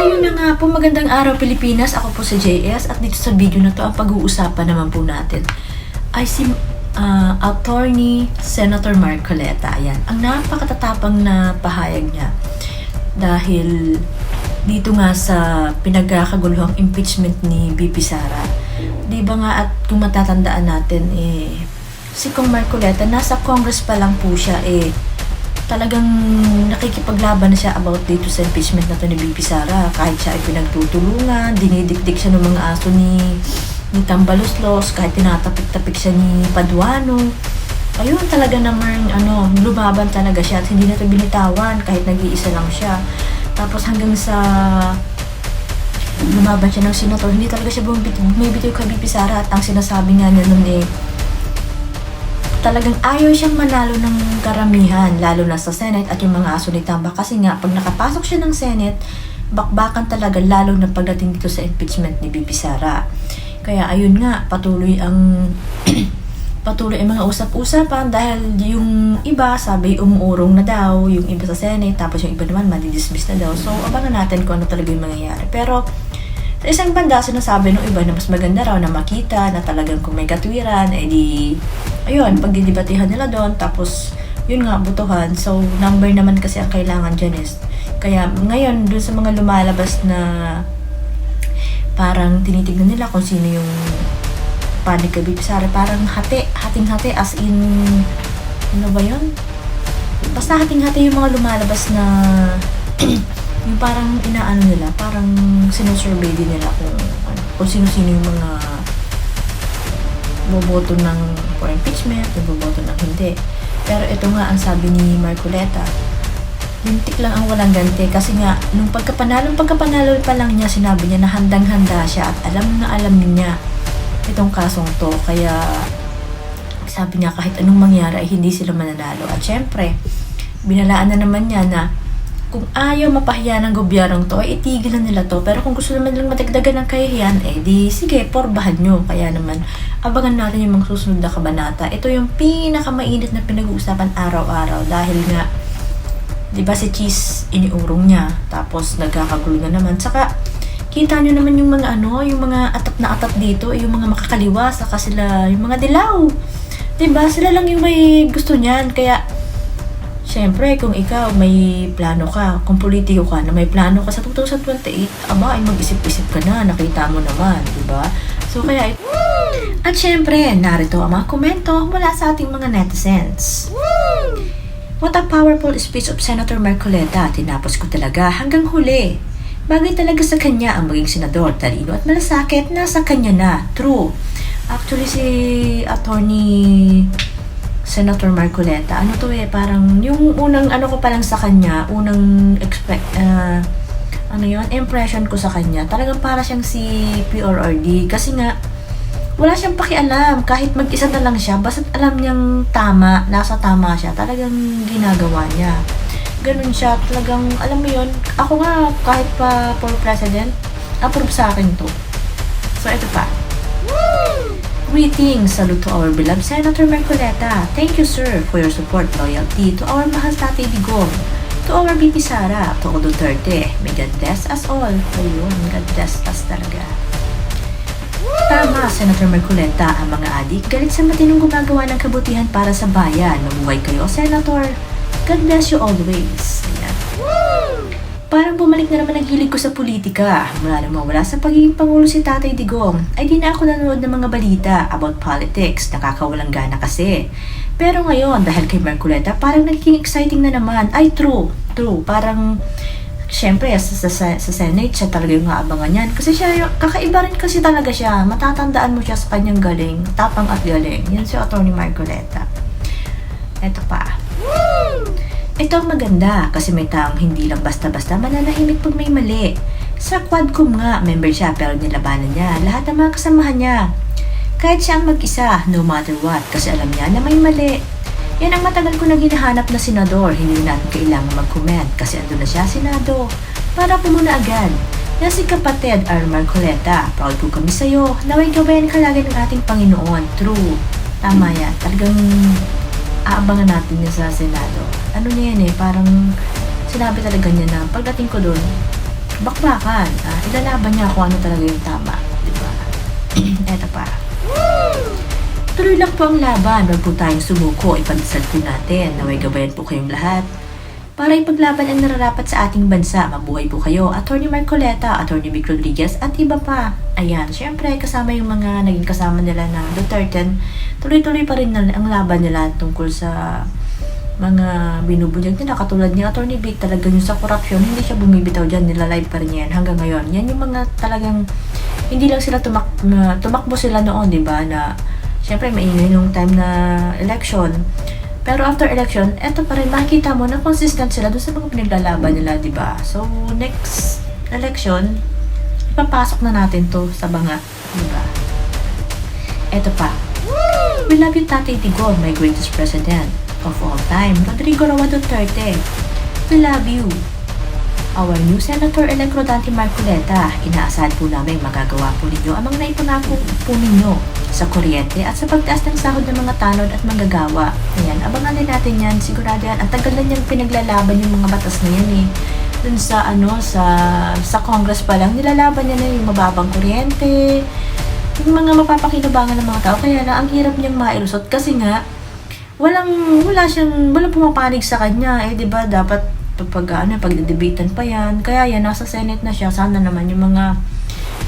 Ayun na nga po, magandang araw Pilipinas. Ako po si JS at dito sa video na to ang pag-uusapan naman po natin ay si Attorney Senator Marcoleta. Ayan, ang napakatatapang na pahayag niya dahil dito nga sa pinagkakaguluhang impeachment ni BP Sara. Di ba nga, at kung matatandaan natin si Kong Marcoleta nasa Congress pa lang po siya talagang nakikipaglaban na siya about dito sa impeachment na to ni BP Sara. Kahit siya ay pinagtutulungan, dinidikdik siya ng mga aso ni Tambaloslos, kahit tinatapik-tapik siya ni Paduano. Ayun, talaga naman, lumaban talaga siya at hindi na ito binitawan kahit nag-iisa lang siya. Tapos hanggang sa lumaban siya ng senator, hindi talaga siya bumibitiw kay BP Sara at ang sinasabi nga niya nun talagang ayaw siyang manalo ng karamihan, lalo na sa Senate at yung mga aso ni Tamba. Kasi nga, pag nakapasok siya ng Senate, bakbakan talaga, lalo na pagdating dito sa impeachment ni BP Sara. Kaya ayun nga, patuloy ang mga usap-usapan dahil yung iba sabi umuurong na daw, yung iba sa Senate, tapos yung iba naman madidismiss na daw. So, abangan natin kung ano talaga yung mangyayari. Pero, sa isang banda, sinasabi ng iba na mas maganda raw na makita na talagang kung may katwiran, ayun, pagdidebatehan nila doon, tapos, yun nga, butuhan. So, number naman kasi ang kailangan dyan kaya ngayon, doon sa mga lumalabas na parang tinitignan nila kung sino yung panig kay BP Sara, parang hating-hati, as in, ano ba yun? Basta hating-hati yung mga lumalabas na yung parang inaano nila, parang sinusurvey din nila kung sino-sino yung mga boboto ng for impeachment, yung boboto ng hindi. Pero ito nga ang sabi ni Marcoleta, lintik lang ang walang ganti kasi nga nung pagkapanalo pa lang niya, sinabi niya na handang-handa siya at alam niya itong kasong to. Kaya sabi niya kahit anong mangyari ay hindi sila mananalo. At syempre, binalaan na naman niya na kung ayaw mapahiya ng gobyernong to, ay itigil na nila to. Pero kung gusto naman lang matagdagan ng kahihiyan, di sige, porbahan nyo. Kaya naman, abangan natin yung mga susunod na kabanata. Ito yung pinakamainit na pinag-uusapan araw-araw. Dahil nga, di ba si Cheese iniurong niya, tapos nagkakagulo na naman. Saka, kita nyo naman yung mga yung mga atap na atap dito, yung mga makakaliwa, saka sila, yung mga dilaw. Di ba? Sila lang yung may gusto niyan. Kaya, siyempre, kung ikaw may plano ka, kung politiko ka na may plano ka sa 2028, ay mag-isip-isip ka na, nakita mo naman, di ba? So, kaya at siyempre, narito ang mga komento mula sa ating mga netizens. What a powerful speech of Senator Marcoleta. Tinapos ko talaga hanggang huli. Bagay talaga sa kanya ang maging senador, talino at malasakit, nasa kanya na. True. Actually, si Attorney Senator Marcoleta, parang yung unang ko pa lang sa kanya, unang impression ko sa kanya, talagang para siyang si PRRD. Kasi nga, wala siyang pakialam, kahit mag-isa na lang siya, basta't alam niyang nasa tama siya, talagang ginagawa niya. Ganun siya, talagang, alam mo yun, ako nga, kahit pa for president, approve sa akin to. So, ito pa. Greetings! Salute to our beloved Senator Marcoleta. Thank you, sir, for your support, loyalty to our mahal Tatay Digong, to our BP Sara, to Duterte. May God bless us all. Ayun, God bless us talaga. Tama, Senator Marcoleta, ang mga adik, galit sa matinong gumagawa ng kabutihan para sa bayan. Mabuhay kayo, Senator. God bless you always. Ayan. Parang bumalik na naman ang hilig ko sa politika. Mula nang mawala sa pagiging Pangulo si Tatay Digong, ay di na ako nanonood ng mga balita about politics. Nakakawalang gana kasi. Pero ngayon, dahil kay Marcoleta, parang naging exciting na naman. Ay, true. Parang, syempre, sa Senate, siya talaga yung aabangan yan. Kasi siya, kakaiba rin kasi talaga siya. Matatandaan mo siya sa kanyang galing, tapang at galing. Yan si Atty. Marcoleta. Eto pa. Ito ang maganda kasi may taong hindi lang basta-basta mananahimik pag may mali. Sa Quadcom nga, member siya pero nilabanan niya lahat ng mga kasamahan niya. Kahit siya ang mag-isa, no matter what, kasi alam niya na may mali. Yan ang matagal ko nang hinahanap na senador, hindi natin kailangan mag-comment kasi andun na siya, Senado. Para po muna agad. Yan si kapatid R. Marcoleta, proud ko kami sa'yo, naway gawain ka lagi ng ating Panginoon. True. Tama yan. Talagang aabangan natin niya sa Senado. Ano niya yan parang sinabi talaga niya na pagdating ko doon, bakbakan. Ilalaban niya kung ano talaga yung tama. Diba? Eto pa. Tuloy lang po ang laban. Huwag po tayong sumuko. Ipagdasal po natin. Naway gabayan po kayong lahat para ipaglaban ang nararapat sa ating bansa. Mabuhay po kayo. Atty. Marcoleta, Atty. Vic Rodriguez, at iba pa. Ayan, syempre kasama yung mga naging kasama nila na Duterte. Tuloy-tuloy pa rin ang laban nila tungkol sa mga binubunyag nila. Katulad ni Atty. Vic, talagang yung sa korupsyon, hindi siya bumibitaw dyan. Nilalive pa rin yan hanggang ngayon. Yan yung mga talagang hindi lang sila tumakbo sila noon, di ba? Na syempre maingay nung time na election. Pero after election, eto pa rin, makikita mo na consistent sila doon sa mga pinaglalaban nila, di ba? So, next election, ipapasok na natin to sa banga, di ba? Eto pa. We love you, Tatay Digong, my greatest president of all time, Rodrigo Roa Duterte. We love you. Our new Senator-elect Rodante Marcoleta, inaasahan po namin magagawa po ninyo ang mga naipangako po ninyo sa kuryente at sa pagtaas ng sahod ng mga tanod at manggagawa. Ayan, abangan din natin yan. Sigurado yan. Ang tagal na niyang pinaglalaban yung mga batas na yan eh. Dun sa sa Congress pa lang, nilalaban niya na yung mababang kuryente, yung mga mapapakinabangan ng mga tao. Kaya na, ang hirap niyang mailusot kasi nga, walang pumapanig sa kanya. Eh, di ba, dapat pagdedebatean pa yan. Kaya yan, nasa Senate na siya. Sana naman yung mga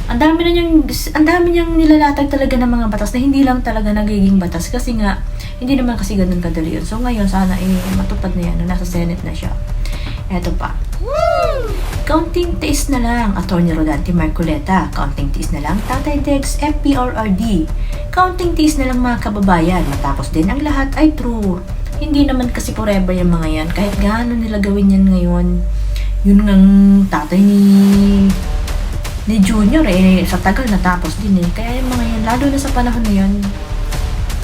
ang dami niyang nilalatag talaga ng mga batas na hindi lang talaga nagiging batas kasi nga hindi naman kasi ganun kadali yun. So ngayon sana matupad na yan na nasa Senate na siya. Eto pa. Counting tiis na lang, Atty. Rodante Marcoleta. Counting tiis na lang, Tatay Degs, FPRRD. Counting tiis na lang mga kababayan. Matapos din ang lahat ay true. Hindi naman kasi forever yung mga yan. Kahit gaano nila gawin yan ngayon. Yun ng tatay ni Junior sa tagal natapos din eh. Kaya yung mga yan, lalo na sa panahon na yun,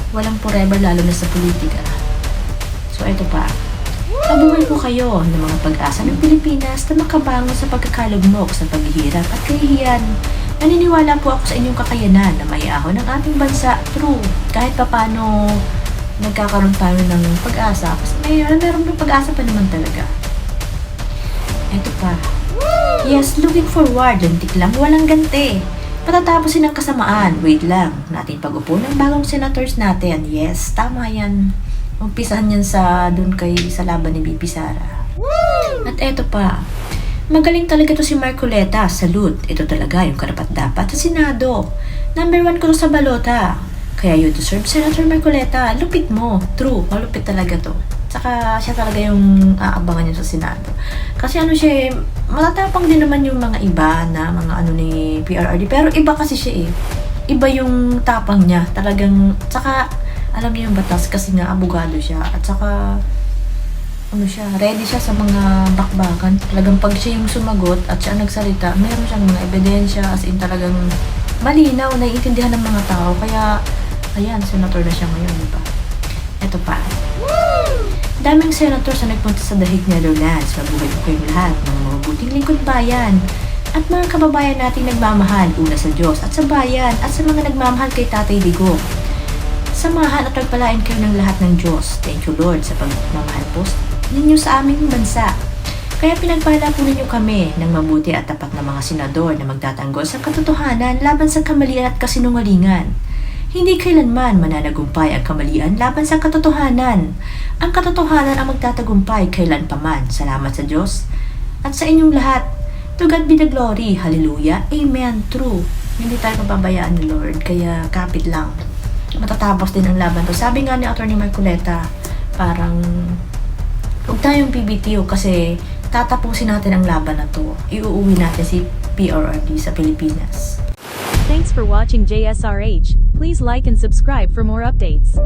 walang forever lalo na sa politika. So ito pa. Mabuhay po kayo ng mga pag-asa ng Pilipinas na makabangon sa pagkakalugmok, sa paghihirap at kahihiyan. Naniniwala po ako sa inyong kakayanan na maiahon ng ating bansa. True. Kahit papano nagkakaroon tayo ng pag-asa. Kasi meron ng pag-asa pa naman talaga. Ito pa. Yes, looking forward. Lantik lang, walang ganti. Patatapusin ang kasamaan. Wait lang. Natin pag-upo ng bagong senators natin. Yes, tama yan. Umpisahan yan sa laban ni BP Sara. At eto pa. Magaling talaga to si Marcoleta. Salute. Ito talaga yung karapat-dapat sa Senado. Number 1 ko sa balota. Kaya you deserve Senator Marcoleta. Lupit mo. True. Malupit talaga to. Saka siya talaga yung aabangan niya sa Senado. Kasi siya matatapang din naman yung mga iba na mga ni PRRD. Pero iba kasi siya eh. Iba yung tapang niya. Talagang, saka alam niya yung batas kasi nga abogado siya. At saka, ready siya sa mga bakbakan. Talagang pag siya yung sumagot at siya nagsalita, meron siyang mga ebidensya as in talagang malinaw, naiintindihan ng mga tao. Kaya, ayan, senator na siya ngayon, di ba? Ito pa. Daming senator sa nagpunta sa dahig ni Netherlands. Mabuhay po kayong lahat, mga mabuting lingkod bayan. At mga kababayan nating nagmamahal, una sa Diyos at sa bayan, at sa mga nagmamahal kay Tatay Digong. Samahan at pagpalain kayo ng lahat ng Diyos. Thank you Lord sa pagmamahal po ninyo sa aming bansa. Kaya pinagpala po ninyo kami ng mabuti at tapat na mga senador na magtatanggol sa katotohanan laban sa kamalian at kasinungalingan. Hindi kailanman mananagumpay ang kamalian laban sa katotohanan. Ang katotohanan ang magtatagumpay kailan paman. Salamat sa Diyos at sa inyong lahat. To God be the glory. Hallelujah. Amen. True. Hindi tayo mababayaan ni Lord. Kaya kapit lang. Matatapos din ang laban to. Sabi nga ni Atty. Marcoleta, parang huwag tayong PBTO kasi tatapusin natin ang laban na to. Iuuwi natin si PRRD sa Pilipinas. Thanks for watching JSRH. Please like and subscribe for more updates.